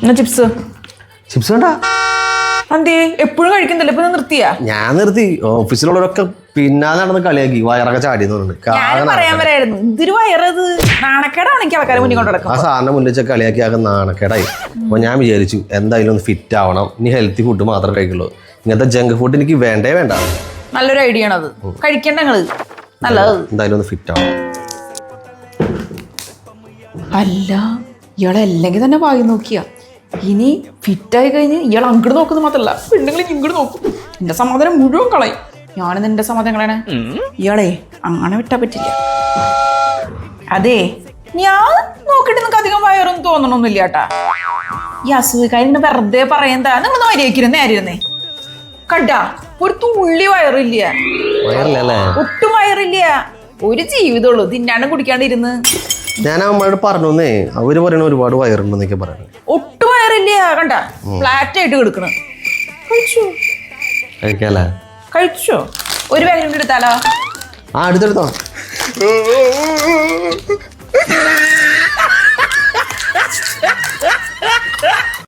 എന്നാ chips chips വേണ്ട. അന്തേ എപ്പോഴും കഴിക്കുന്നില്ല, ഇപ്പൊ നിർത്തിയാ? ഞാൻ നിർത്തി. ഓഫീസിലുള്ളവരൊക്കെ പിന്നാലെ നടന്ന് കളിയാക്കി വയറൊക്കെ ചാടിയെന്ന് ഞാൻ പറയാൻ വരായിരുന്നു, ഇതൊരു വയറത് നാണക്കേടാണ് എനിക്ക് ആൾക്കാരെ മുന്നിൽ കൊണ്ട് നടക്കും. ആ സാറിനെ മുന്നിൽ വെച്ച കളിയാക്കി ആകെ നാണക്കേടായി. അപ്പൊ ഞാൻ വിചാരിച്ചു എന്തായാലും ഒന്ന് ഫിറ്റ് ആവണം, ഇനി ഹെൽത്തി ഫുഡ് മാത്രമേ കഴിക്കുള്ളൂ. ഇങ്ങനത്തെ ജങ്ക് ഫുഡ് എനിക്ക് വേണ്ടേ വേണ്ട. നല്ലൊരു ഐഡിയ ആണത്, കഴിക്കണ്ട നിങ്ങള്. നല്ലത്. എന്തായാലും ഒന്ന് ഫിറ്റ് ആവണം. അല്ല ഇയാളെ അല്ലെങ്കിൽ തന്നെ വായി നോക്കിയാ, ഇനി ഫിറ്റായി കഴിഞ്ഞ് ഇയാൾ അങ്ങോട്ട് നോക്കുന്നത് മാത്രല്ല, പെണ്ണുങ്ങൾ ഇങ്ങോട്ട് നോക്കും. എന്റെ സമാധാനം മുഴുവൻ കളയും. ഞാനും നിന്റെ സമാധാനം കളയണേ. ഇയാളെ അങ്ങനെ വിട്ടാ പറ്റില്ല. അതെ, ഞാൻ നോക്കിട്ട് നിങ്ങൾക്ക് അധികം വയറൊന്നും തോന്നണമൊന്നുമില്ല കേട്ടാ. ഈ അസുഖക്കാരിങ്ങനെ വെറുതെ പറയുന്നതാ. നിങ്ങൾ മര്യാദക്കിരുന്നേ ആയിരുന്നേ കണ്ടാ, ഒരു തുള്ളി വയറില്ല. ഒട്ടും വയറില്ല. ഒരു ജീവിതമുള്ളൂ തിന്നാണ്ട് കുടിക്കാണ്ട് ഇരുന്ന്. ഞാൻ അമ്മയോട് പറഞ്ഞേ, അവര് പറയണ ഒരുപാട് വയറുണ്ടെന്നൊക്കെ പറയണ. ഒട്ടും വയറില്ല. കണ്ട ഫ്ലാറ്റ് ആയിട്ട് കിടക്കണം. കഴിച്ചോ? കഴിക്കാല്ലേ? കഴിച്ചോ? ഒരു പാക്കറ്റ് എടുത്താലോ? ആ, എടുത്തെടുത്തോ.